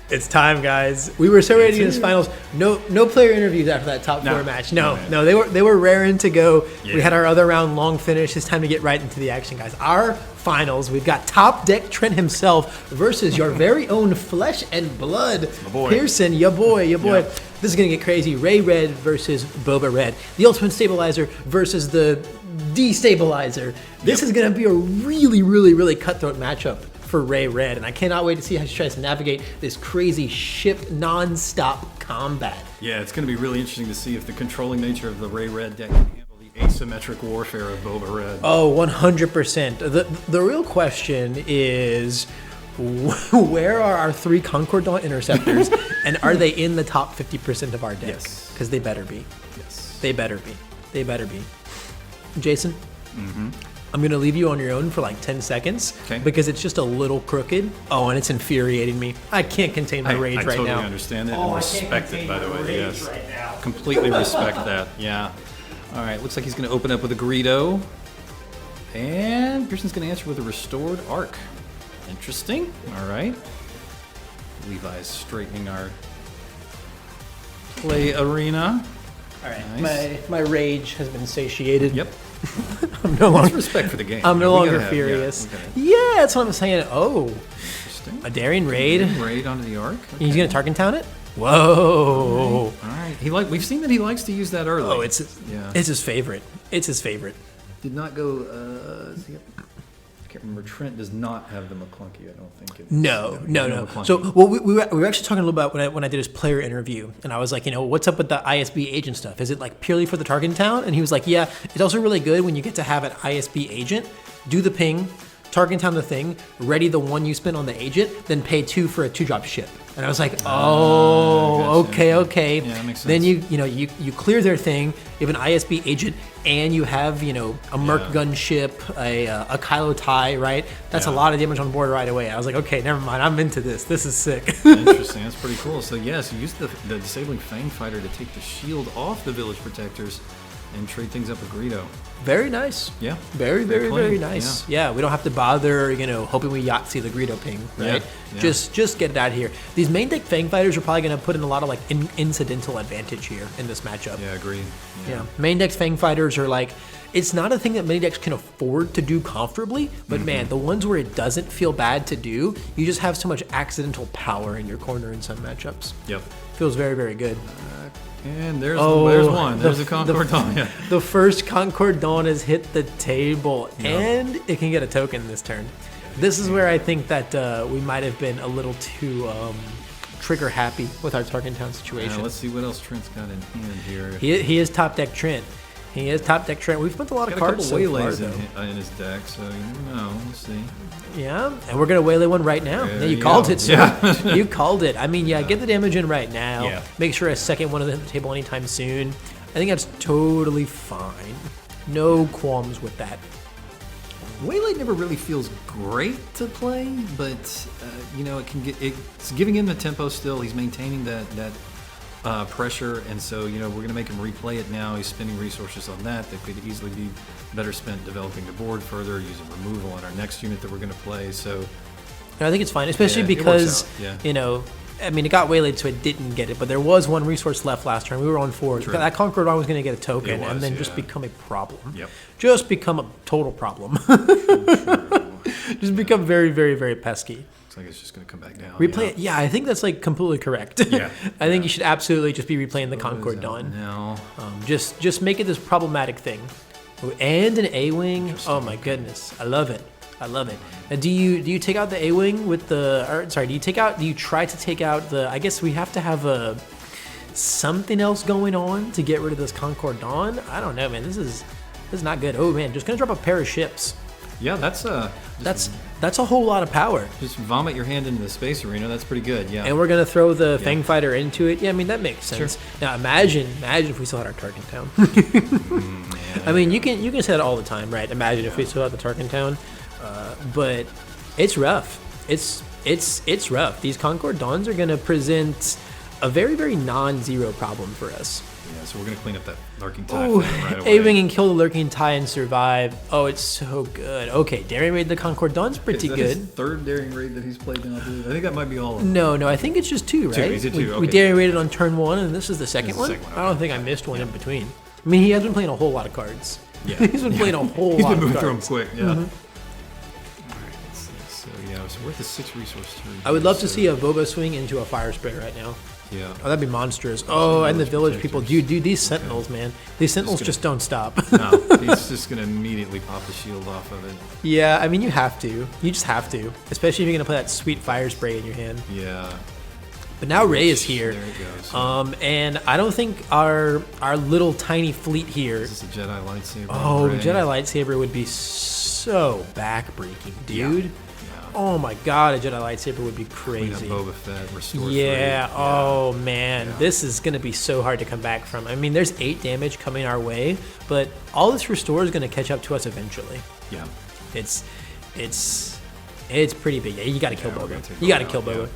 It's time, guys. We were so ready to get this finals. No player interviews after that top four match. No, they were raring to go. Yeah. We had our other round long finish. It's time to get right into the action, guys. Our finals. We've got Top Deck Trent himself versus your very own flesh and blood Pearson, your boy. Yep. This is gonna get crazy. Ray Red versus Boba Red. The Ultimate Stabilizer versus the Destabilizer. This is gonna be a really cutthroat matchup for Ray Red, and I cannot wait to see how she tries to navigate this crazy ship non-stop combat. Yeah, it's going to be really interesting to see if the controlling nature of the Ray Red deck can handle the asymmetric warfare of Boba Red. Oh, 100%. The real question is, where are our 3 Concord Dawn Interceptors, and are they in the top 50% of our deck? Yes. Because they better be. Yes. They better be. Jason? I'm going to leave you on your own for like 10 seconds because it's just a little crooked. Oh, and it's infuriating me. I can't contain my rage right now. I totally understand it and respect it, by the way. Yes. Completely respect that. Yeah. All right. Looks like he's going to open up with a Greedo. And Pearson's going to answer with a Restored Arc. Interesting. All right. Levi's straightening our play arena. All right. Nice. My rage has been satiated. Yep. I'm no longer respect for the game. I'm no longer furious. Yeah, that's what I'm saying. Oh, interesting. A Daring Raid. Raid onto the Arc. Okay. He's gonna Tarkin Town it. Whoa. All right. We've seen that he likes to use that early. Oh, it's his favorite. It's his favorite. Did not go. I can't remember. Trent does not have the McClunky. I don't think. No. So, we were actually talking a little about when I did his player interview, and I was like, what's up with the ISB agent stuff? Is it like purely for the Tarkin Town? And he was like, yeah, it's also really good when you get to have an ISB agent do the ping, Tarkin Town the thing, ready the 1 you spent on the agent, then pay 2 for a 2-drop ship. And I was like, okay. Yeah, that makes sense. Then you clear their thing, you have an ISB agent, and you have, a Merc gun ship, a Kylo TIE, right? That's a lot of damage on board right away. I was like, okay, never mind. I'm into this. This is sick. Interesting. That's pretty cool. So, yes, you use the Disabling Fang Fighter to take the shield off the Village Protectors and trade things up with Greedo. Very nice. Yeah. Very nice. Yeah, we don't have to bother, hoping we Yahtzee the Greedo ping, right? Yeah. Just get it out of here. These main deck Fang Fighters are probably going to put in a lot of incidental advantage here in this matchup. Yeah, agreed. Yeah. Main deck Fang Fighters are it's not a thing that many decks can afford to do comfortably, but man, the ones where it doesn't feel bad to do, you just have so much accidental power in your corner in some matchups. Yep. Feels very, very good. And there's one. There's a Concord Dawn. Yeah. The first Concord Dawn has hit the table, and it can get a token this turn. This is where I think that we might have been a little too trigger happy with our Tarkin Town situation. Let's see what else Trent's got in hand here. He is top deck Trent. We've spent a lot of cards so far, in his deck, so you never know. We'll see. Yeah, and we're going to waylay one right now. Yeah, you called it, sir. Yeah. You called it. I mean, get the damage in right now. Yeah. Make sure a second one isn't hit the table anytime soon. I think that's totally fine. No qualms with that. Waylay never really feels great to play, but it's giving him the tempo still. He's maintaining that pressure, and so we're going to make him replay it now. He's spending resources on that could easily be better spent developing the board further, using removal on our next unit that we're going to play. So I think it's fine, especially because it got waylaid, so it didn't get it, but there was 1 resource left last turn. We were on 4. True. That Conqueror Dawn was going to get a token and then just become a problem. Yep. Just become a total problem. Just become very, very, very pesky. Looks like it's just going to come back down. Replay it. Yeah, I think that's completely correct. Yeah. I think you should absolutely just be replaying the Concord Dawn. No. Just make it this problematic thing. And an A-Wing. Oh my goodness. I love it. Now, do you take out the A-Wing with the do you try to take out the, I guess we have to have something else going on to get rid of this Concord Dawn? I don't know, man. This is not good. Oh man, just going to drop a pair of ships. Yeah, that's a whole lot of power. Just vomit your hand into the space arena. That's pretty good. Yeah. And we're gonna throw the Fang Fighter into it. Yeah, I mean that makes sense. Sure. Now imagine if we still had our Tarkin Town. I mean you can say that all the time, right? Imagine if we still had the Tarkin Town, but it's rough. It's rough. These Concord Dawns are gonna present a very, very non-zero problem for us. Yeah, so we're going to clean up that Lurking Tie Ooh, right away. A-Wing and kill the Lurking Tie and survive. Oh, it's so good. Okay, Daring Raid the Concordan's pretty Is that good. his third Daring Raid that he's played now, dude? I think that might be all of them. No, I think it's just 2, right? Is it 2? We Okay. Daring Raided on turn 1, and this is the second one? the second one, I don't think I missed one in between. I mean, he has been playing a whole lot of cards. Yeah. He's been playing a whole He's lot been of moving through them cards. quick, yeah. All right, let's see. So, yeah, so we're at the 6 resource turn. I would love to see a Boba swing into a Fire Spray right now. Yeah. Oh, that'd be monstrous. Oh, and the village people. protectors. Dude, these Sentinels, man. These Sentinels just don't stop. No, he's just going to immediately pop the shield off of it. Yeah, I mean, you have to. You just have to. Especially if you're going to play that sweet Fire Spray in your hand. Yeah. But now Rey is here. There it goes. And I don't think our little tiny fleet here. This is a Jedi lightsaber. Oh, Rey. Jedi lightsaber would be so backbreaking, dude. Yeah. Oh my god, a Jedi lightsaber would be Clean up crazy. Boba Fett, restore Yeah. free. Oh man, Yeah. this is gonna be so hard to come back from. I mean, there's 8 damage coming our way, but all this restore is gonna catch up to us eventually. Yeah. It's pretty big. Yeah, you gotta kill Yeah, we're Boba. gonna take You gotta Boba kill out, Boba.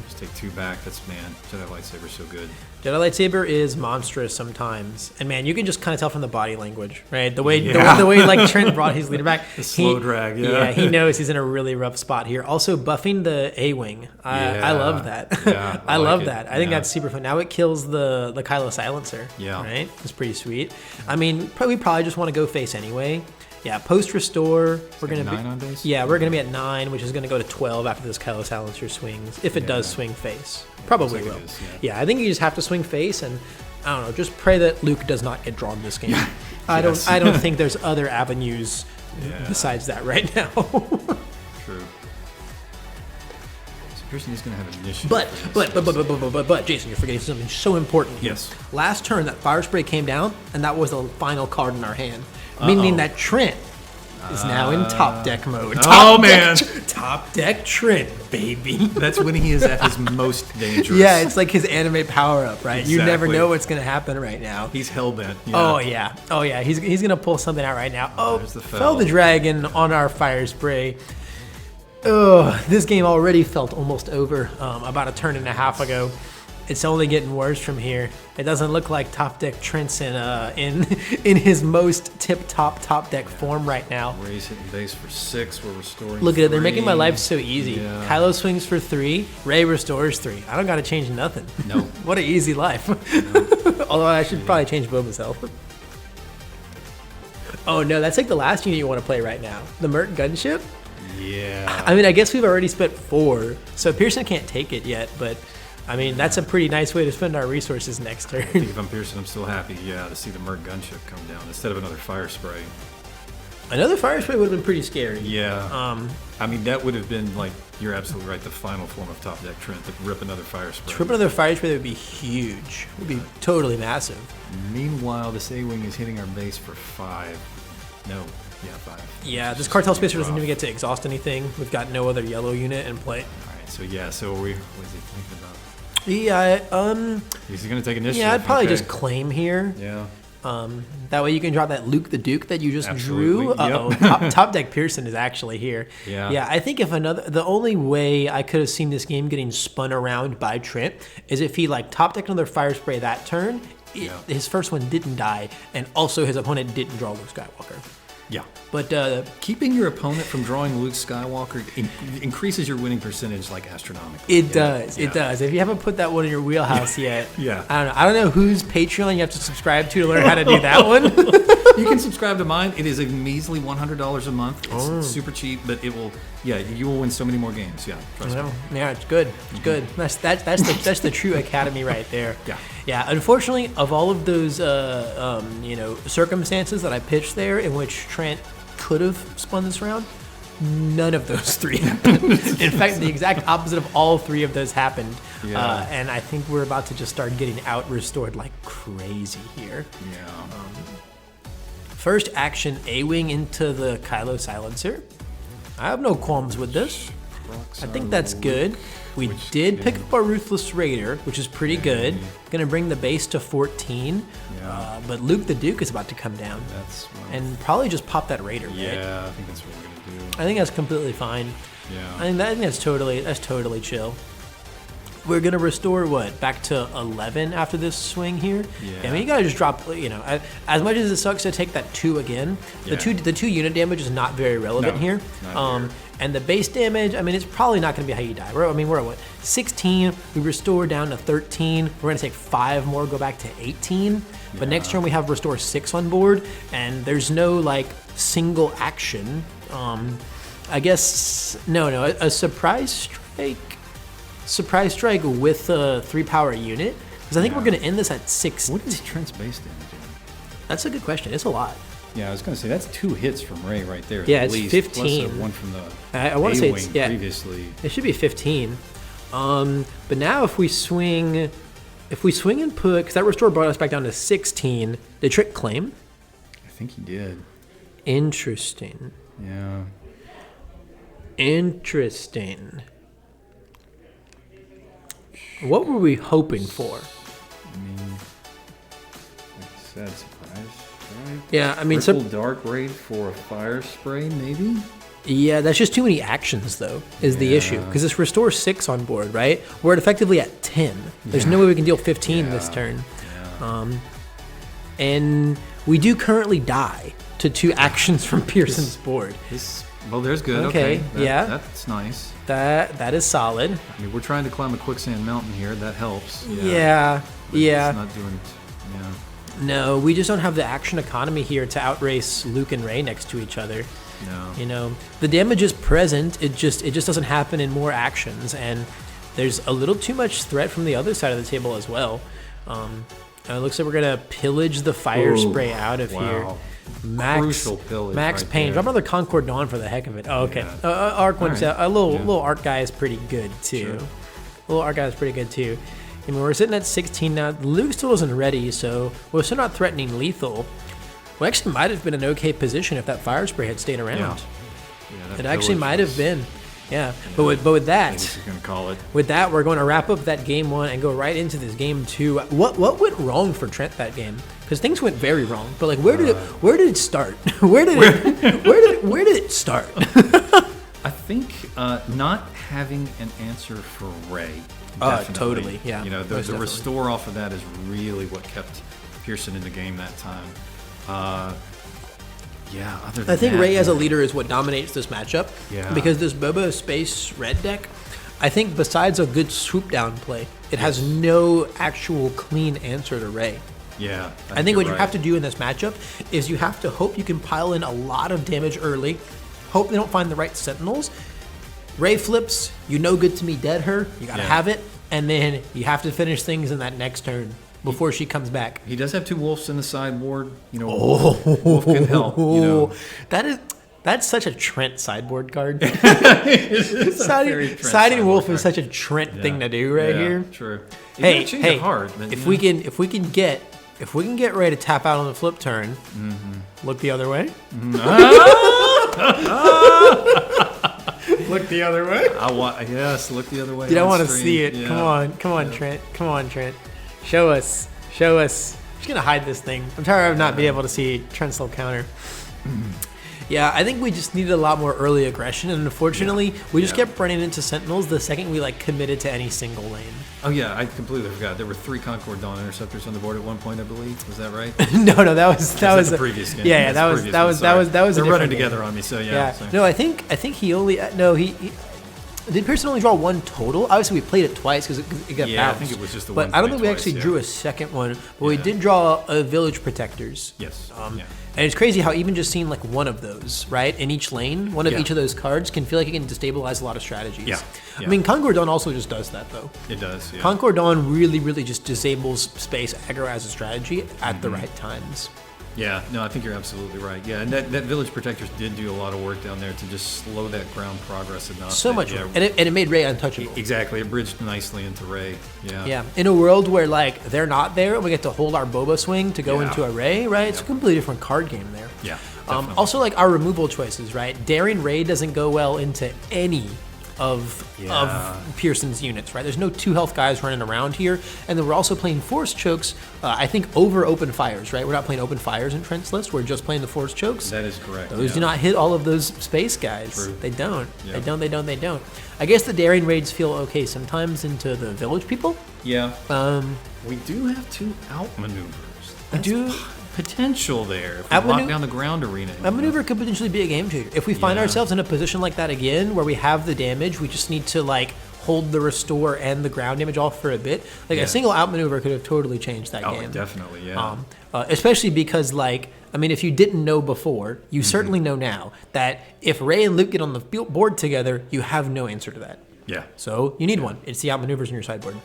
Just take 2 back. That's, man, Jedi lightsaber's so good. Jedi lightsaber is monstrous sometimes, and man, you can just kind of tell from the body language, right? The way Yeah. the way like Trent brought his leader back. The slow drag, yeah. Yeah, he knows he's in a really rough spot here. Also buffing the A-wing. I love that. Yeah, I I like love it. that. I think Yeah. that's super fun. Now it kills the Kylo silencer. Yeah. Right? It's pretty sweet. I mean, we probably just want to go face anyway. Yeah, post restore, we're gonna 9 be on base? Yeah, we're gonna be at 9, which is gonna go to 12 after this Kylo silencer swings, if it Yeah. does swing face. Probably Looks like will. it is, Yeah, I think you just have to swing face, and I don't know, just pray that Luke does not get drawn this game. Yes. I don't think there's other avenues Yeah. besides that right now. True. So Pearson is going to have initiative. But Jason, you're forgetting something so important here. Yes. Last turn, that Fire Spray came down, and that was the final card in our hand, meaning that Trent is now in top deck mode. Oh, man. Top deck Trent, baby. That's when he is at his most dangerous. Yeah, it's like his anime power up, right? You never Exactly. know what's gonna happen right now. He's hell-bent. Oh yeah. He's gonna pull something out right now. Oh, There's the fell foul. the dragon on our Fire Spray. Ugh, this game already felt almost over about a turn and a half ago. It's only getting worse from here. It doesn't look like top deck Trent's in his most top deck form right now. Ray's hitting base for 6. We're restoring Look at it, they're 3. making my life so easy. Yeah. Kylo swings for 3, Rey restores 3. I don't gotta change nothing. No. What an easy life. Although I should probably change Boba's health. Oh no, that's like the last unit you want to play right now. The Merc gunship? Yeah. I mean, I guess we've already spent 4, so Pearson can't take it yet, but I mean, that's a pretty nice way to spend our resources next turn. I think if I'm Pearson, I'm still happy, to see the Merc gunship come down instead of another Fire Spray. Another Fire Spray would have been pretty scary. Yeah. I mean, that would have been, like, you're absolutely right, the final form of top deck Trent, to rip another Fire Spray. Trip another Fire Spray would be huge. It would be totally massive. Meanwhile, this A-Wing is hitting our base for 5. No. Yeah, 5. Yeah, this Cartel Spacer doesn't even get to exhaust anything. We've got no other yellow unit in play. Alright, so what is he thinking about? Yeah, He's going to take initiative. yeah, I'd probably okay. just claim here. Yeah. That way you can drop that Luke the Duke that you just Absolutely, drew. Uh-oh, yep. top deck Pearson is actually here. Yeah. Yeah, I think the only way I could have seen this game getting spun around by Trent is if he like top decked another Fire Spray that turn. His first one didn't die, and also his opponent didn't draw Luke Skywalker. Yeah. But Keeping your opponent from drawing Luke Skywalker increases your winning percentage like astronomically. it does. It does. If you haven't put that one in your wheelhouse yet, Yeah. I don't know whose Patreon you have to subscribe to learn how to do that one. You can subscribe to mine. It is a measly $100 a month. It's super cheap, but it will. Yeah, you will win so many more games. Yeah, trust me. Yeah, it's good. It's good. That's the true academy right there. Yeah. Yeah. Unfortunately, of all of those circumstances that I pitched there, in which Trent could have spun this round, none of those 3 happened. In fact, the exact opposite of all 3 of those happened. Yeah. And I think we're about to just start getting out restored like crazy here. Yeah. First action, A-Wing into the Kylo silencer. I have no qualms with this. I think that's good. We did pick up our Ruthless Raider, which is pretty good. Gonna bring the base to 14. Yeah. But Luke the Duke is about to come down. That's And probably just pop that Raider, right? yeah. I think that's what we're gonna do. I think that's completely fine. Yeah. I think that's totally chill. we're gonna restore what back to 11 after this swing here. Yeah. I mean, you gotta just drop. As much as it sucks to take that 2 again, the two unit damage is not very relevant here. And the base damage, I mean, it's probably not going to be how you die. We're at what, 16? We restore down to 13. We're going to take 5 more, go back to 18. But next turn we have restore 6 on board, and there's no like single action. I guess a surprise strike with a 3-power unit. Because I think we're going to end this at 6. What is Trent's base damage? That's a good question. It's a lot. Yeah, I was going to say that's 2 hits from Ray right there. Yeah, at it's least, 15. Plus one from the I want to say it's previously. It should be 15. But now if we swing and put, because that restore brought us back down to 16. Did Trick claim? I think he did. Interesting. Yeah. Interesting. What were we hoping for? I mean, like I said, surprise. Right. Yeah, I mean, Triple Dark Raid for a fire spray, maybe? Yeah, that's just too many actions, though, is the issue. Because it's restore 6 on board, right? We're effectively at 10. There's no way we can deal 15 this turn. Yeah. And we do currently die to 2 actions from Pearson's board. Well, there's good. Okay. That's nice. That is solid. I mean, we're trying to climb a quicksand mountain here. That helps. Yeah. It's not doing. Yeah. No, we just don't have the action economy here to outrace Luke and Ray next to each other. No. The damage is present. It just doesn't happen in more actions, and there's a little too much threat from the other side of the table as well. It looks like we're gonna pillage the fire spray out of here. Crucial pillage. Max right Payne. there. Drop another Concord Dawn for the heck of it. Oh, okay. Yeah. Arc one's right. a little Arc guy is pretty good too. Sure. Little Arc guy is pretty good too. I mean, we're sitting at 16 now. Luke still isn't ready, so we're still not threatening lethal. We actually might have been in an okay position if that fire spray had stayed around. Yeah, It actually might have been. Yeah. But with that, I guess you're gonna call it. with that, we're going to wrap up that game 1 and go right into this game 2. What went wrong for Trent that game? Because things went very wrong. But like, where did it start? where did it start? I think not having an answer for Ray. Definitely. Totally. Yeah. The restore off of that is really what kept Pearson in the game that time. Other than I think that, Ray as a leader is what dominates this matchup. Yeah. Because this Boba Space red deck, I think besides a good swoop down play, it has no actual clean answer to Ray. Yeah. I think what you have to do in this matchup is you have to hope you can pile in a lot of damage early, hope they don't find the right sentinels. Ray flips, good to me dead her, you gotta have it, and then you have to finish things in that next turn before she comes back. He does have 2 wolves in the sideboard. Wolf can help. That's such a Trent sideboard card. Siding Wolf is such a Trent thing to do here. True. Hey, if we can get ready to tap out on the flip turn, look the other way. Look the other way. Look the other way. Dude, I want to see it. Yeah. Come on, Trent. Show us. I'm just gonna hide this thing. I'm tired of not being able to see Trent's little counter. Yeah, I think we just needed a lot more early aggression, and unfortunately, we just kept running into Sentinels the second we committed to any single lane. Oh yeah, I completely forgot. There were 3 Concord Dawn Interceptors on the board at one point, I believe. Was that right? No, that was the previous game. Yeah, that was They're running game. together on me, so yeah. So. No, I think he only he did Pearson only draw 1 total? Obviously, we played it twice because it got bounced. I think it was just the one. But I don't think we actually drew a second one. But we did draw a Village Protectors. Yes. And it's crazy how even just seeing one of those, right, in each lane, one of each of those cards can feel like it can destabilize a lot of strategies. Yeah. I mean, Concord Dawn also just does that, though. It does, yeah. Concord Dawn really, really just disables space aggro as a strategy at the right times. Yeah, no, I think you're absolutely right. Yeah, and that Village Protectors did do a lot of work down there to just slow that ground progress enough. So much work. And it made Ray untouchable. Exactly. It bridged nicely into Ray. Yeah. Yeah. In a world where, they're not there, and we get to hold our Boba swing to go into a Ray, right? It's a completely different card game there. Yeah. Also, our removal choices, right? Daring Ray doesn't go well into any of Pearson's units, right? There's no 2 health guys running around here, and then we're also playing force chokes. I think over open fires, right? We're not playing open fires in Trent's list. We're just playing the force chokes. That is correct. Those do not hit all of those space guys. True. They don't. Yep. They don't. I guess the daring raids feel okay sometimes into the village people. Yeah. We do have 2 outmaneuvers. We do. Potential there if we lock down the ground arena. Outmaneuver could potentially be a game changer. If we find ourselves in a position like that again, where we have the damage, we just need to like hold the restore and the ground damage off for a bit. Like a single outmaneuver could have totally changed that game. Oh, definitely, yeah. Especially because, like, I mean, if you didn't know before, you certainly know now that if Ray and Luke get on the board together, you have no answer to that. Yeah. So you need one. It's the outmaneuvers in your sideboard.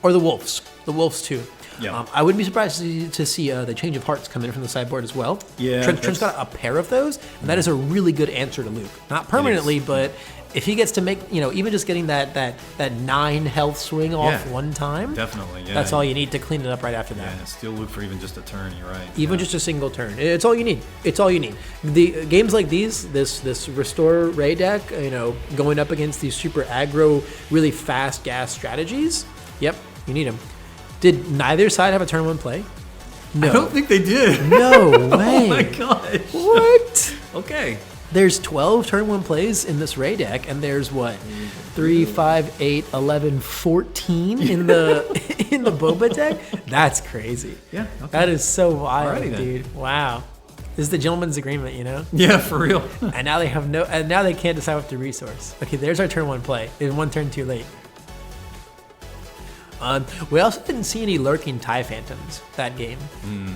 Or the wolves. The wolves too. Yeah. I wouldn't be surprised to see the change of hearts come in from the sideboard as well. Yeah. Trent's got a pair of those, and that is a really good answer to Luke. Not permanently, but if he gets to make, even just getting that 9 health swing off one time. Definitely, yeah. That's all you need to clean it up right after that. Yeah, steal Luke for even just a turn, you're right. Even just a single turn. It's all you need. It's all you need. The games like these, this Restore Ray deck, going up against these super aggro, really fast gas strategies, yep, you need them. Did neither side have a turn 1 play? No. I don't think they did. No way. Oh my gosh. What? Okay. There's 12 turn 1 plays in this Ray deck, and there's what? 3, 5, 8, 11, 14 in the Boba deck? That's crazy. Yeah. Okay. That is so wild, Alrighty, dude. Wow. This is the gentleman's agreement, Yeah, for real. And now they can't decide what to resource. Okay, there's our turn 1 play. It's 1 turn too late. We also didn't see any lurking TIE Phantoms that game.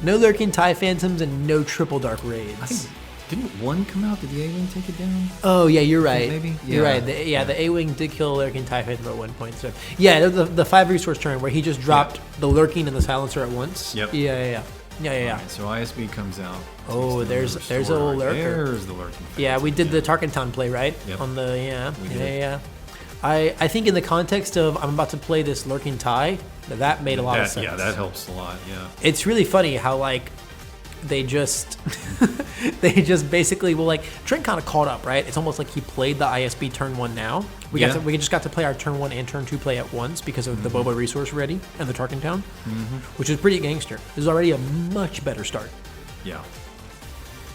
No lurking TIE Phantoms and no triple dark raids. I think, didn't one come out? Did the A-Wing take it down? Oh, yeah, you're right. Maybe? You're right. The A-Wing did kill a lurking TIE Phantom at one point. So yeah, the 5 resource turn where he just dropped the lurking and the silencer at once. Yep. Yeah. Right, so ISB comes out. Oh, there's a little lurker. There's the lurking. Yeah, we did the Tarkenton play, right? Yep. On the We did. yeah. I think in the context of I'm about to play this lurking TIE, that made a lot of sense. Yeah, that helps a lot. Yeah. It's really funny how like they just basically Trent kind of caught up, right? It's almost like he played the ISB turn 1 now. We just got to play our turn 1 and turn 2 play at once because of the Boba resource ready and the Tarkenton, which is pretty gangster. This is already a much better start. Yeah.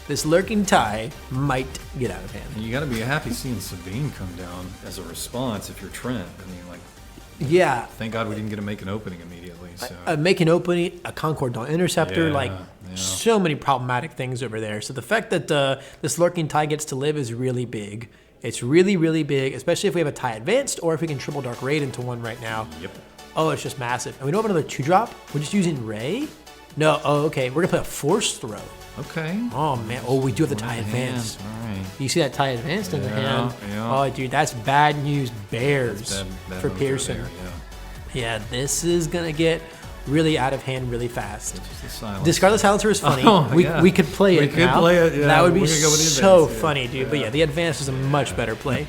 This lurking TIE might get out of hand. And you got to be happy seeing Sabine come down as a response if you're Trent. I mean, like, yeah. Thank God we didn't get to make an opening immediately. So. Make an opening, a Concord Dawn Interceptor, so many problematic things over there. So the fact that this lurking TIE gets to live is really big. It's really, really big, especially if we have a TIE Advanced or if we can triple dark raid into one right now. Yep. Oh, it's just massive. And we don't have another 2-drop. We're just using Ray? No. Oh, okay. We're going to play a Force Throw. Okay. Oh, man. Oh, we do have the TIE Advanced. All right. You see that TIE Advanced in the hand? Yeah. Oh, dude, that's bad news bears bad for news Pearson. right there, Yeah, this is going to get really out of hand really fast. It's just the Discard the Silencer is funny. We could play it now. We could play it, yeah. That would be We're gonna go with the so advance, funny, dude. But yeah, the Advance is a much better play.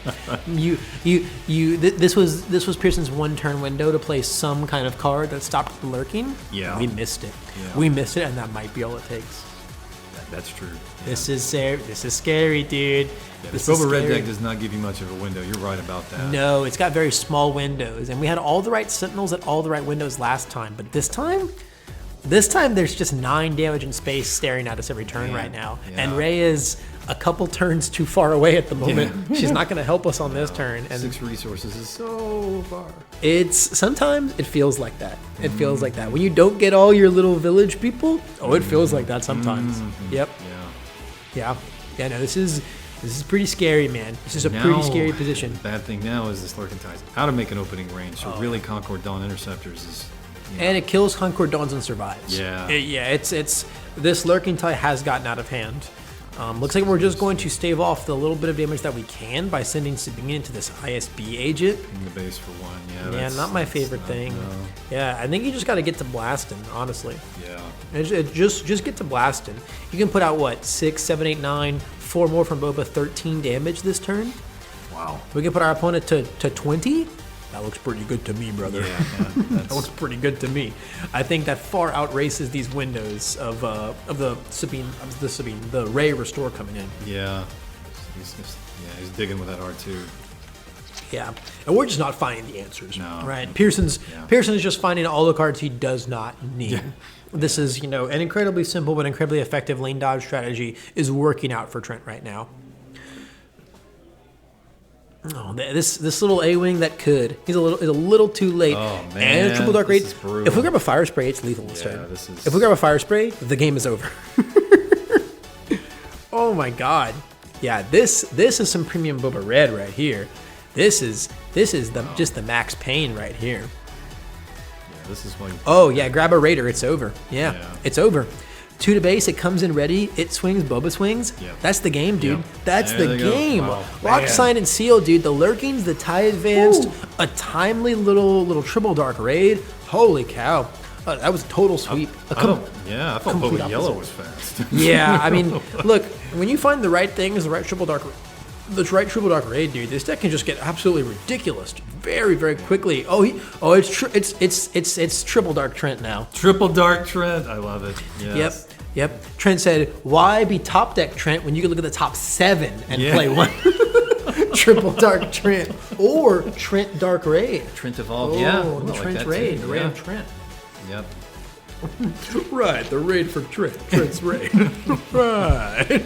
This was Pearson's 1 turn window to play some kind of card that stopped the lurking. Yeah. We missed it. Yeah. We missed it, and that might be all it takes. That's true. Yeah. This is scary, dude. Yeah, this Boba Red deck does not give you much of a window. You're right about that. No, it's got very small windows, and we had all the right Sentinels at all the right windows last time, but this time there's just 9 damage in space staring at us every turn right now, and Ray is a couple turns too far away at the moment. Yeah. She's not going to help us on this turn. And 6 resources is so far. Sometimes it feels like that. It feels like that when you don't get all your little village people. Oh, it feels like that sometimes. Yep. Yeah. No, this is pretty scary, man. This is a pretty scary position. The bad thing now is this lurking TIE's out of making opening range. So really, Concord Dawn Interceptors is. And it kills Concord Dawns and survives. Yeah. It's this lurking TIE has gotten out of hand. Looks like we're just going to stave off the little bit of damage that we can by sending Sabine into this ISB agent. In the base for 1, yeah. Not my favorite thing. No. Yeah, I think you just got to get to blasting, honestly. Yeah. Just get to blasting. You can put out what 6, 7, 8, 9, 4 more from Boba, 13 damage this turn. Wow. We can put our opponent to 20. That looks pretty good to me, brother. Yeah, that looks pretty good to me. I think that far outraces these windows of the Ray Restore coming in. Yeah. He's digging with that R2. Yeah, and we're just not finding the answers. No. Right? Pearson's just finding all the cards he does not need. Yeah. This is, an incredibly simple but incredibly effective lane dodge strategy is working out for Trent right now. Oh, this little A-wing that could. He's a little too late. Oh man! And triple dark raid. If we grab a fire spray, it's lethal this turn. If we grab a fire spray, the game is over. Oh my god! Yeah, this is some premium Boba Red right here. This is just the max pain right here. Yeah, this is when. Oh yeah, grab a raider. It's over. Yeah. It's over. 2 to base, it comes in ready, it swings, Boba swings. Yep. That's the game, dude. Yep. That's the game. Wow. Lock, sign, and seal, dude. The lurkings, the tie advanced, a timely little triple dark raid. Holy cow. That was a total sweep. I thought Boba Yellow was fast. Yeah, I mean, look, when you find the right things, the right triple dark raid, dude, this deck can just get absolutely ridiculous very, very quickly. It's triple dark Trent now. Triple dark Trent, I love it. Yes. Yep. Trent said, "Why be top deck Trent when you can look at the top 7 and play one?" Triple dark Trent or Trent dark raid. Trent evolved. Trent like raid. Ram Trent. Yep. Right, the raid for Trent. Trent's raid. Right.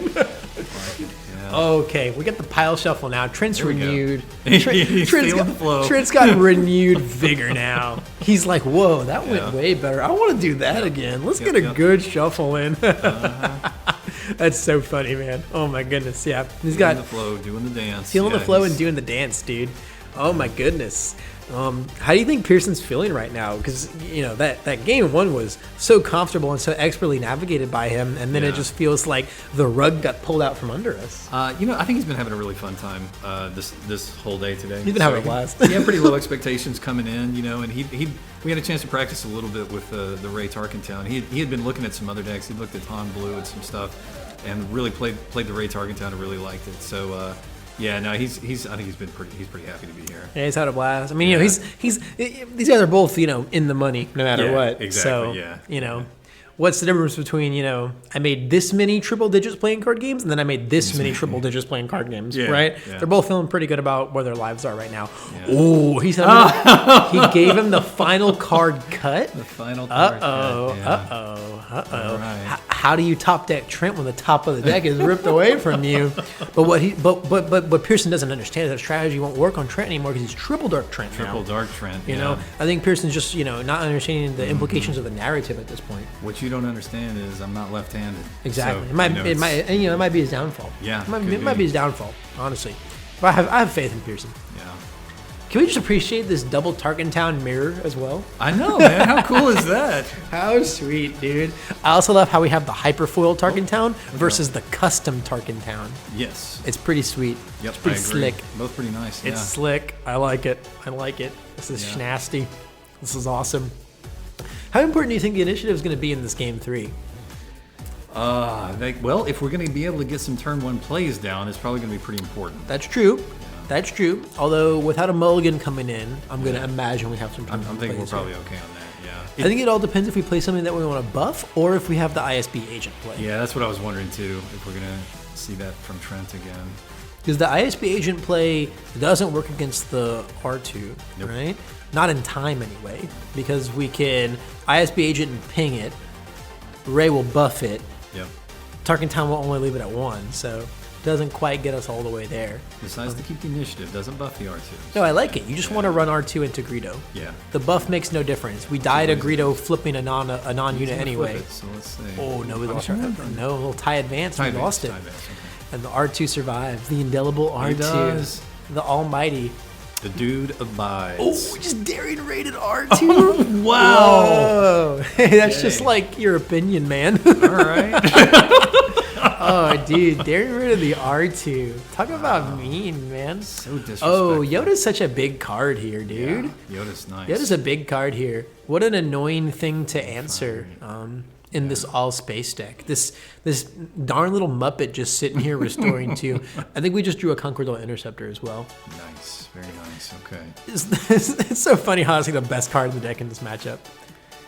Okay, we got the pile shuffle now. Trent's renewed. Trent's got renewed vigor now. He's like, whoa, that went way better. I want to do that again. Let's get a good shuffle in. That's so funny, man. Oh my goodness, yeah. He's got the flow, doing the dance. Feeling the flow and doing the dance, dude. Oh my goodness. How do you think Pearson's feeling right now? Because that game 1 was so comfortable and so expertly navigated by him, and then it just feels like the rug got pulled out from under us. I think he's been having a really fun time this whole day today. He's been having a blast. He had pretty low expectations coming in, and we had a chance to practice a little bit with the Ray Tarkentown. He had been looking at some other decks. He looked at Han Blue and some stuff, and really played the Ray Tarkentown and really liked it. So. Yeah, no, I think he's pretty happy to be here. Yeah, he's had a blast. I mean, these guys are both, in the money no matter what. Exactly. So, what's the difference between, I made this many triple digits playing card games and then I made this many triple digits playing card games, right? Yeah. They're both feeling pretty good about where their lives are right now. Yeah. Oh, he gave him the final card cut. The final card cut. Uh-oh. Right. How do you top deck Trent when the top of the deck is ripped away from you? But what Pearson doesn't understand is that strategy won't work on Trent anymore because he's triple dark Trent now. Triple dark Trent. You know, I think Pearson's just not understanding the implications of the narrative at this point. What you don't understand is I'm not left-handed. Exactly. So, it might be his downfall. Yeah. It might be his downfall, honestly. But I have faith in Pearson. Yeah. Can we just appreciate this double Tarkentown mirror as well? I know, man. How cool is that? How sweet, dude. I also love how we have the hyperfoil Tarkentown versus the custom Tarkentown. Yes. It's pretty sweet. Yep, it's pretty slick. Both pretty nice. It's slick. I like it. This is schnasty. This is awesome. How important do you think the initiative is going to be in this game 3? Well, if we're going to be able to get some turn 1 plays down, it's probably going to be pretty important. That's true. That's true. Although without a mulligan coming in, I'm going to imagine we have some turn 1 plays. I'm thinking we're probably okay on that. Yeah. I think it all depends if we play something that we want to buff or if we have the ISB agent play. Yeah, that's what I was wondering too. If we're going to see that from Trent again. Because the ISB agent play doesn't work against the R2, right? Not in time anyway, because we can ISB agent and ping it. Ray will buff it. Yep. Tarkentown will only leave it at 1, so it doesn't quite get us all the way there. Decides to keep the initiative, doesn't buff the R2. No, I like it. You just want to run R2 into Greedo. Yeah. The buff makes no difference. We died to Greedo flipping a non-unit anyway. So let's see. Oh, no, we lost our... No, a little tie advance. We lost it. And the R2 survives. The indelible R2. He does. The almighty. The dude abides. Oh, we just daring rated R2. Oh, wow. Hey, that's just like your opinion, man. All right. Oh, dude, daring rated the R2. Talk about mean, man. So disrespectful. Oh, Yoda's such a big card here, dude. Yeah, Yoda's nice. Yoda's a big card here. What an annoying thing to answer. In this all space deck, this darn little Muppet just sitting here restoring 2. I think we just drew a Conqueror Interceptor as well. Nice, very nice. Okay. It's so funny how it's like the best card in the deck in this matchup.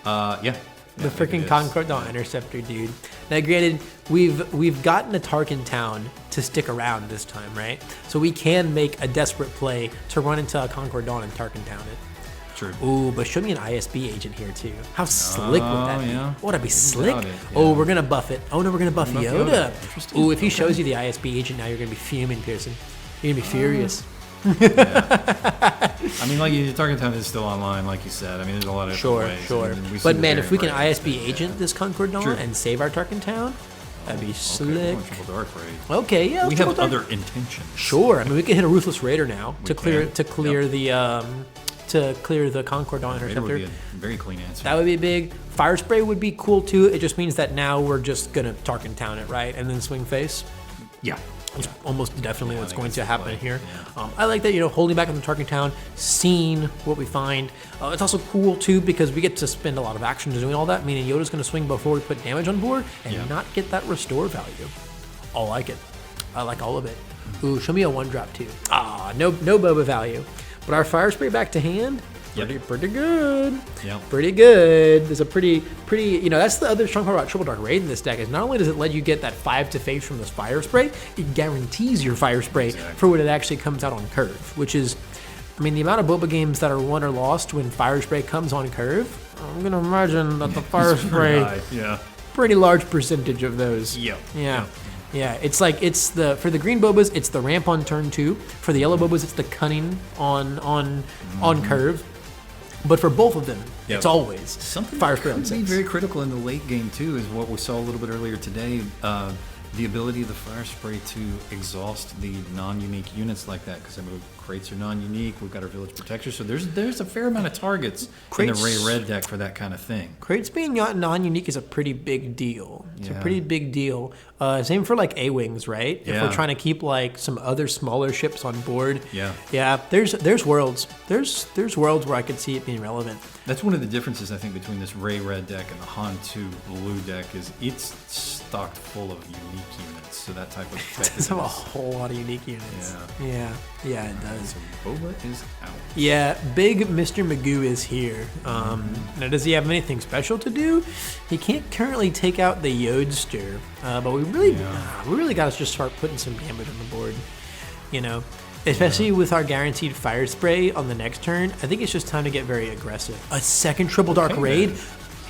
Yeah. The freaking Concord Interceptor, dude. Now, granted, we've gotten a Tarkin Town to stick around this time, right? So we can make a desperate play to run into a Concord Dawn and Tarkin Town it. True. Ooh, but show me an ISB agent here too. How slick would that be? Yeah. Would that be slick? It, yeah. Oh, we're gonna buff it. Oh no, we're gonna buff Yoda. Interesting. Ooh, if he shows you the ISB agent now, you're gonna be fuming, Pearson. You're gonna be furious. I mean, like, Target Town is still online, like you said. I mean, there's a lot of different ways. Sure. But man, if we can ISB agent this Concord Dawn and save our Tarkin Town, that'd be slick. Triple Dark Raid. Okay, yeah. We have other intentions. Sure. I mean, we can hit a Ruthless Raider now to clear the Concord Dawn Interceptor. Would be a very clean answer. That would be big. Fire Spray would be cool too. It just means that now we're just gonna Tarkin Town it, right? And then swing face. Yeah. It's almost definitely what's going to happen here. Yeah. I like that, holding back on the Tarkin Town, seeing what we find. It's also cool too because we get to spend a lot of action doing all that, meaning Yoda's going to swing before we put damage on board and not get that restore value. I like it. I like all of it. Ooh, show me a 1-drop too. No Boba value. But our Fire Spray back to hand, pretty good. Yep. Pretty good. There's a pretty, that's the other strong part about Triple Dark Raid in this deck is not only does it let you get that 5 to face from this Fire Spray, it guarantees your Fire Spray for when it actually comes out on curve, which is, I mean, the amount of Boba games that are won or lost when Fire Spray comes on curve, I'm going to imagine that the Fire Spray, pretty large percentage of those. Yeah, it's like for the green Bobas, it's the ramp on turn 2. For the yellow Bobas, it's the cunning on curve. But for both of them, it's always something Fire Spray that on could be very critical in the late game too. Is what we saw a little bit earlier today. The ability of the Fire Spray to exhaust the non-unique units like that, because crates are non-unique. We've got our Village Protector, so there's a fair amount of targets in the Ray Red deck for that kind of thing. Crates being non-unique is a pretty big deal. It's a pretty big deal. Same for like A-Wings, right? If we're trying to keep like some other smaller ships on board. There's worlds. There's worlds where I could see it being relevant. That's one of the differences, I think, between this Ray Red deck and the Han 2 Blue deck is it's stocked full of unique units. So that type of effect. It does have a whole lot of unique units. Yeah, it does. So Boba is out. Yeah, big Mr. Magoo is here. Now, does he have anything special to do? He can't currently take out the Yodester, but we really got to just start putting some damage on the board. Especially with our guaranteed Fire Spray on the next turn, I think it's just time to get very aggressive. A second Triple Dark Raid. Man.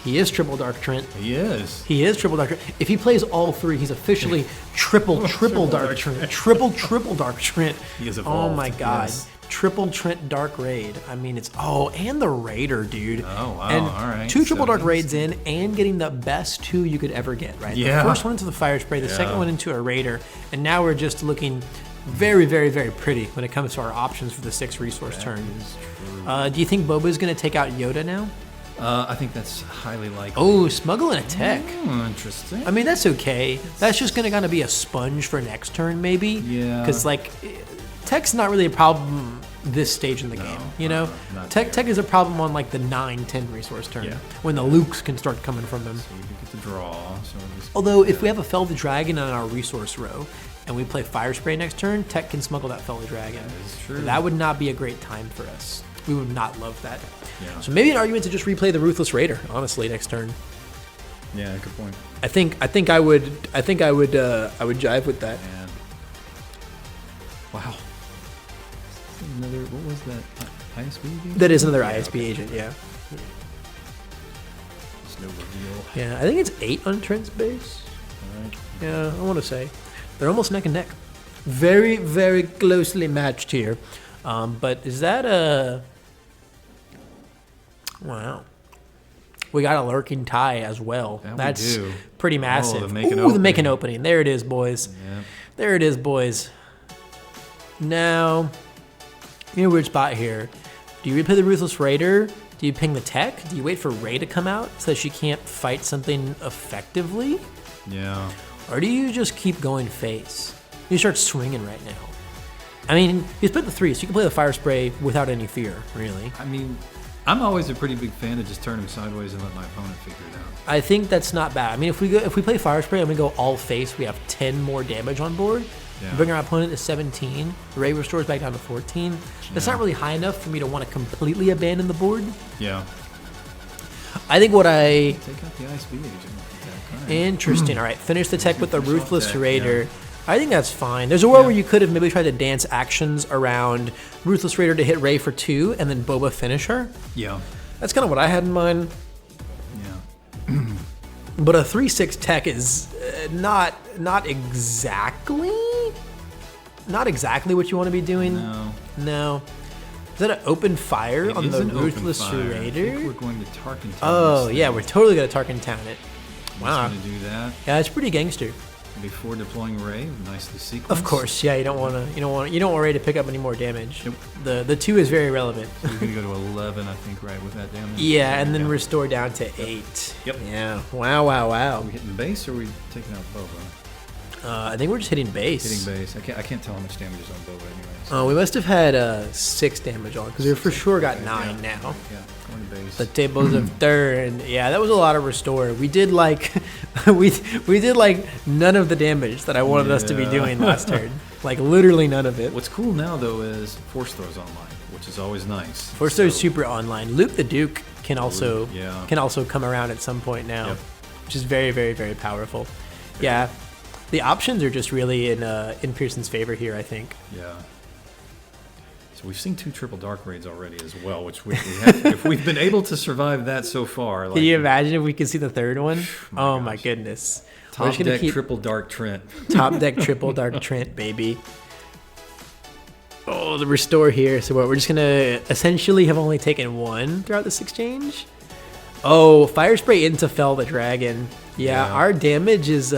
He is Triple Dark Trent. He is Triple Dark Trent. If he plays all 3, he's officially triple Dark Trent. Triple Dark Trent. He is evolved. Oh my God. Yes. Triple Trent Dark Raid. I mean, and the Raider, dude. Oh, wow. And all right. 2 Triple Dark Raids in and getting the best 2 you could ever get, right? Yeah. The first one into the Fire Spray, the second one into a Raider, and now we're just looking very, very, very pretty when it comes to our options for the 6 resource turn. Do you think Boba's going to take out Yoda now? I think that's highly likely. Oh, smuggling a tech. Interesting. I mean, that's okay. That's just going to be a sponge for next turn, maybe. Yeah. Because, tech's not really a problem this stage in the game, Tech is a problem on, the 9-10 resource turn, when the Lukes can start coming from them. So you get to draw. Although, if we have a Fell the Dragon on our resource row, and we play Fire Spray next turn, Tech can smuggle that Fell the Dragon. That is true. That would not be a great time for us. We would not love that. Yeah. So maybe an argument to just replay the Ruthless Raider, honestly, next turn. Yeah, good point. I think I would jive with that. Man. Wow. What was that? ISB agent? That is another ISB agent, yeah. There's no reveal. Yeah, I think it's 8 on Trent's base. All right. Yeah, I want to say. They're almost neck and neck. Very, very closely matched here. But is that a... Wow. We got a lurking tie as well. Yeah, that's pretty massive. The make an opening. There it is, boys. Yeah. There it is, boys. Now, in a weird spot here. Do you replay the Ruthless Raider? Do you ping the tech? Do you wait for Rey to come out so that she can't fight something effectively? Yeah. Or do you just keep going face? You start swinging right now. I mean, you split the 3, so you can play the Fire Spray without any fear, really. I mean, I'm always a pretty big fan of just turning him sideways and let my opponent figure it out. I think that's not bad. I mean, if we play Fire Spray and we go all face, we have 10 more damage on board. Yeah. Bring our opponent to 17. Ray restores back down to 14. That's not really high enough for me to want to completely abandon the board. Yeah. I think what I... Take out the ISB agent. All right. Interesting. All right, finish the tech with the Finish off Ruthless that, Raider. yeah. I think that's fine. There's a world where you could have maybe tried to dance actions around Ruthless Raider to hit Rey for 2 and then Boba finish her. Yeah. That's kind of what I had in mind. Yeah. But a 3-6 tech is not exactly what you want to be doing. No. Is that an open fire on the Ruthless Raider? I think we're going to Tarkin Town. Oh yeah, we're totally gonna Tarkin Town it. Wow. Going to do that. Yeah, it's pretty gangster. Before deploying Rey, nicely sequenced. Of course, yeah. You don't want Rey to pick up any more damage. Nope. The 2 is very relevant. So you're gonna go to 11, I think, right, with that damage. Yeah, and then restore down to 8. Yep. Yeah. Wow. Are we hitting base or are we taking out Boba? I think we're just hitting base. Hitting base. I can't tell how much damage is on Boba anyways. Oh, we must have had 6 damage on because we for sure got 9 now. Yeah, going to base. The tables have turned. Yeah, that was a lot of restore. We did like we did like none of the damage that I wanted us to be doing last turn. Like literally none of it. What's cool now though is Force Throw's online, which is always nice. Force Throw's super online. Luke the Duke can also come around at some point now, which is very, very, very powerful. Yeah. The options are just really in Pearson's favor here, I think. Yeah. So we've seen 2 triple dark raids already as well, which we have, if we've been able to survive that so far. Like, can you imagine if we could see the 3rd one? My goodness. Top deck triple dark Trent. Top deck triple dark Trent, baby. Oh, the restore here. So we're just gonna essentially have only taken 1 throughout this exchange. Oh, fire spray into Fell the Dragon. Yeah. Our damage is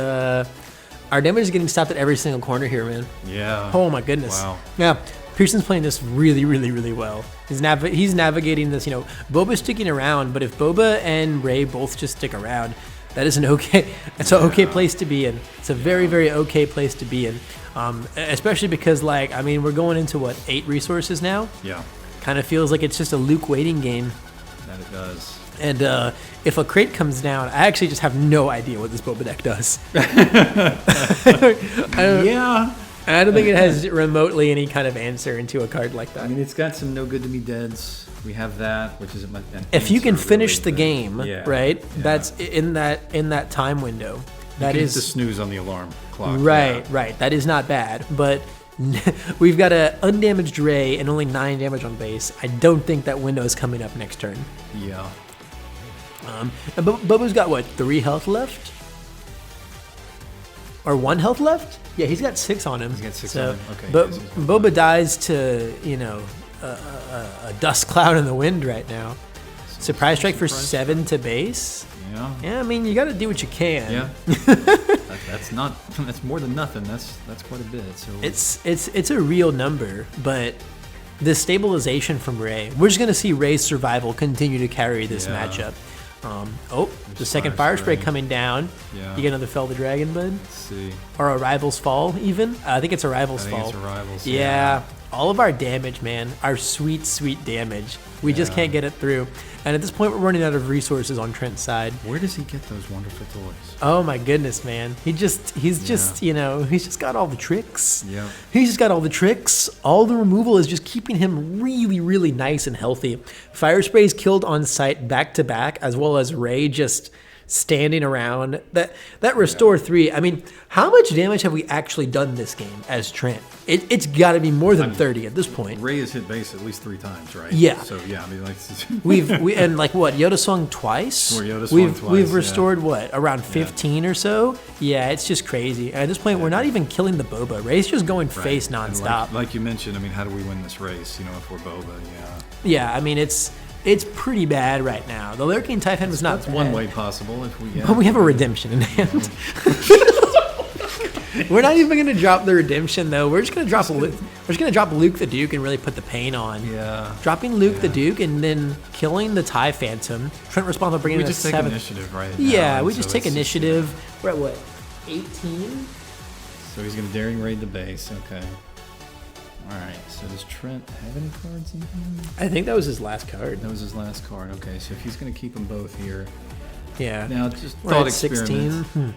getting stopped at every single corner here, man. Yeah. Oh my goodness. Wow. Yeah. Pearson's playing this really, really, really well. He's navigating this. Boba's sticking around, but if Boba and Rey both just stick around, that is it's an okay place to be in. It's a very, very okay place to be in. Especially because, we're going into 8 resources now? Yeah. Kind of feels like it's just a Luke waiting game. That it does. And if a crate comes down, I actually just have no idea what this Boba deck does. I don't think it has remotely any kind of answer into a card like that. I mean, it's got some no good to me deads. We have that, which is if you can finish the game, right? Yeah. That's in that time window. That is the snooze on the alarm clock. Right. That is not bad, but we've got a undamaged Rey and only 9 damage on base. I don't think that window is coming up next turn. Yeah. And Boba's got 3 health left? Or 1 health left? Yeah, he's got 6 on him. He's got 6 on him. Okay. But Boba dies to, a dust cloud in the wind right now. Surprise strike for 7 to base? Yeah. Yeah, I mean, you got to do what you can. Yeah. That's more than nothing. That's quite a bit. So it's a real number, but the stabilization from Rey, we're just going to see Rey's survival continue to carry this matchup. The second fire spray coming down. Yeah. You get another Fell the Dragon, bud? Let's see. Or a Rival's Fall, even? I think it's a Rival's Fall. It's a Rival's. Yeah. All of our damage, man. Our sweet, sweet damage. We just can't get it through. And at this point, we're running out of resources on Trent's side. Where does he get those wonderful toys? Oh my goodness, man. He's just got all the tricks. Yeah. He's just got all the tricks. All the removal is just keeping him really, really nice and healthy. Fire Spray's killed on sight back to back, as well as Rey just standing around. That restore 3, I mean, how much damage have we actually done this game as Trent? It's got to be more than 30 at this point. Rey has hit base at least 3 times, right? Yeah. So yeah, I mean, Yoda swung twice. We've restored around 15 or so. Yeah, it's just crazy. At this point, we're not even killing the Boba. Rey's just going face nonstop. Like you mentioned, I mean, how do we win this race? If we're Boba, Yeah, I mean, it's pretty bad right now. The Lurking Typhon was not That's bad. one way possible if we. But we have a redemption in hand. We're not even going to drop the redemption though. We're just going to drop Luke. We're just going to drop Luke the Duke and really put the pain on. Yeah. Dropping Luke the Duke and then killing the TIE Phantom. Trent responds by bringing in a 7th. We just take initiative right now. Yeah, we just take initiative. We're at 18? So he's going to daring raid the base. Okay. All right, so does Trent have any cards in here? I think that was his last card. That was his last card. Okay, so if he's going to keep them both here. Yeah. Now, just thought experiment. 16.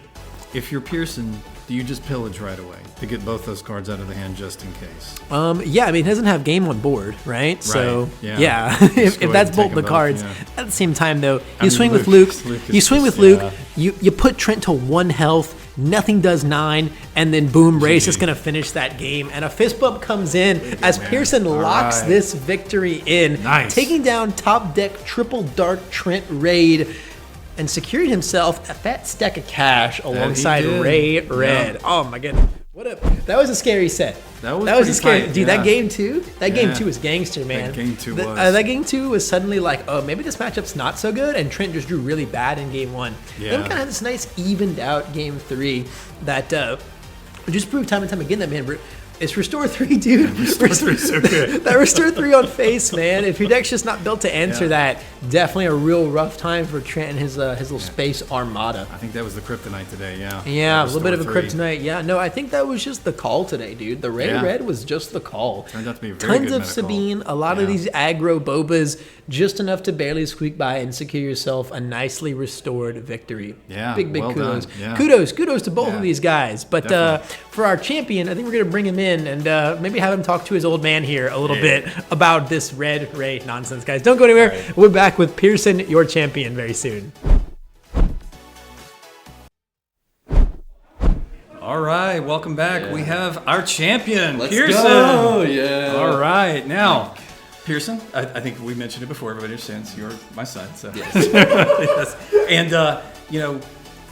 If you're Pearson, Do you just pillage right away to get both those cards out of the hand just in case? Yeah, I mean, it doesn't have game on board, right? So, yeah. if that's both the cards. Yeah. At the same time, though, you swing with Luke. You swing with Luke. You put Trent to 1 health. Nothing does 9, and then boom, Ray's just gonna finish that game. And a fist bump comes in as Pearson locks this victory in, taking down top deck triple dark Trent Raid, and secured himself a fat stack of cash alongside Ray Red. Oh my goodness. That was a scary set. That was a scary dude. That game two was gangster, man. That game two that game two was suddenly like, oh, maybe this matchup's not so good, and Trent just drew really bad in game 1. Yeah. Then we kind of had this nice evened out game 3 that just proved time and time again that, man, it's Restore 3, dude. Restore 3 is so good. That Restore 3 on face, man. If your deck's just not built to answer that, definitely a real rough time for Trent and his little space armada. I think that was the kryptonite today, Yeah, a little bit of a kryptonite. Yeah, no, I think that was just the call today, dude. The Ray Red was just the call. Turned out to be a very Tons good of Sabine, a lot of these aggro Bobas, just enough to barely squeak by and secure yourself a nicely restored victory. Yeah, big well kudos. Done. Yeah. Kudos to both of these guys. But for our champion, I think we're going to bring him in and maybe have him talk to his old man here a little bit about this Red Ray nonsense, guys. Don't go anywhere. Right. We're back with Pearson, your champion, very soon. All right, welcome back. Yeah. We have our champion, Let's Pearson. Go. Yeah. All right, now, Pearson, I think we mentioned it before. Everybody understands you're my son, so yes. Yes. And you know,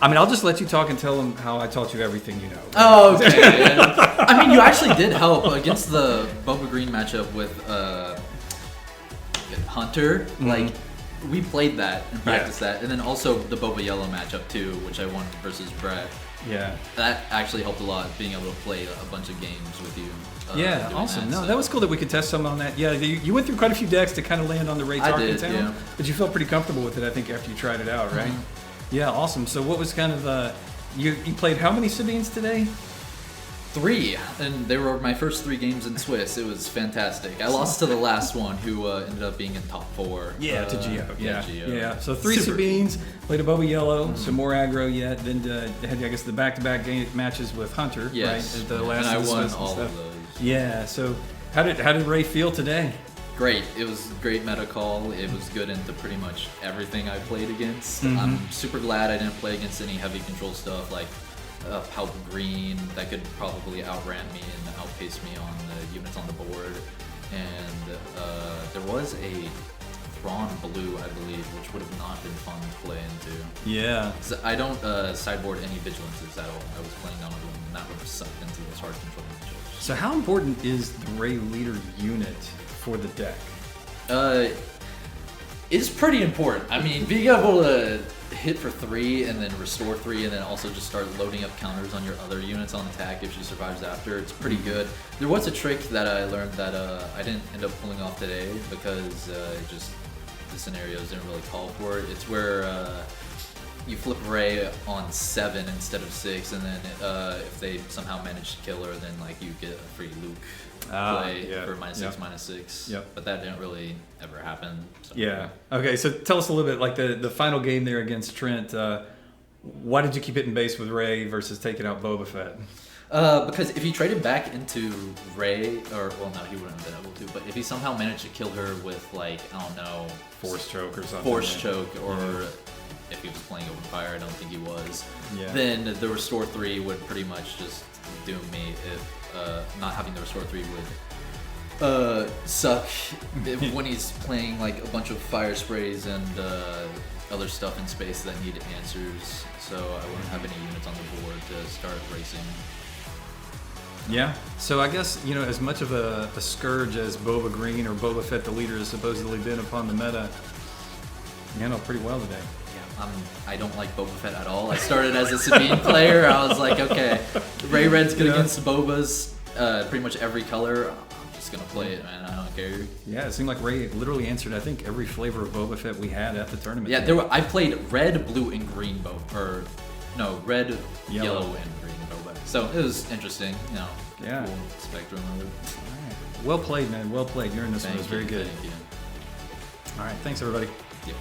I mean, I'll just let you talk and tell them how I taught you everything you know. Oh, okay. I mean, you actually did help against the Boba Green matchup with Hunter. Mm-hmm. Like, we played that and practiced that, and then also the Boba Yellow matchup too, which I won versus Brett. Yeah. That actually helped a lot, being able to play a bunch of games with you. Yeah, awesome. That was cool that we could test some on that. Yeah, you went through quite a few decks to kind of land on the Ray Tarkentown, but you felt pretty comfortable with it, I think, after you tried it out, right? Mm-hmm. Yeah, awesome. So what was kind of you played how many Sabines today? 3, and they were my first 3 games in Swiss. It was fantastic. I lost to the last one, who ended up being in top 4. Yeah, to Geo. Geo. Yeah. So 3 Sabines, played a Boba Yellow, some more aggro yet. Then had, I guess, the back-to-back matches with Hunter, yes. Right? At the last and I won Swiss all of those. Yeah. So how did Ray feel today? Great. It was a great meta call. It was good into pretty much everything I played against. Mm-hmm. I'm super glad I didn't play against any heavy control stuff like Palp Green that could probably outran me and outpace me on the units on the board. And there was a Thrawn Blue, I believe, which would have not been fun to play into. Yeah. So I don't sideboard any Vigilances at all. I was playing none of them, and that would have sucked into this hard control matchup. So how important is the Ray Leader unit for the deck? It's pretty important. I mean, being able to hit for 3 and then restore 3 and then also just start loading up counters on your other units on attack if she survives after, it's pretty good. There was a trick that I learned that I didn't end up pulling off today because the scenarios didn't really call for it. It's where you flip Ray on 7 instead of 6, and then if they somehow manage to kill her, then like you get a free Luke play for -6, -6. Yep. But that didn't really ever happen. So. Yeah. Okay, so tell us a little bit, like the final game there against Trent, why did you keep hitting base with Ray versus taking out Boba Fett? Because if he traded back into Ray, or well, no, he wouldn't have been able to. But if he somehow managed to kill her with like, I don't know, Force choke or something. Force choke, or if he was playing open fire, I don't think he was. Yeah. Then the restore 3 would pretty much just doom me. If not having the restore 3 would suck when he's playing like a bunch of fire sprays and other stuff in space that need answers. So I wouldn't have any units on the board to start racing. Yeah, so I guess, you know, as much of a scourge as Boba Green or Boba Fett the leader has supposedly been upon the meta, you handled pretty well today. Yeah, I don't like Boba Fett at all. I started as a Sabine player. I was like, okay, Ray Red's good against Bobas, pretty much every color. I'm just going to play it, man. I don't care. Yeah, it seemed like Ray literally answered, I think, every flavor of Boba Fett we had at the tournament. Yeah, I played red, blue, and green Boba, or no, red, yellow and green Boba. So it was interesting, you know, cool spectrum of it. All right. Well played, man. Well played. You're in this one. It was very good. Thank you. All right. Thanks, everybody. Yep.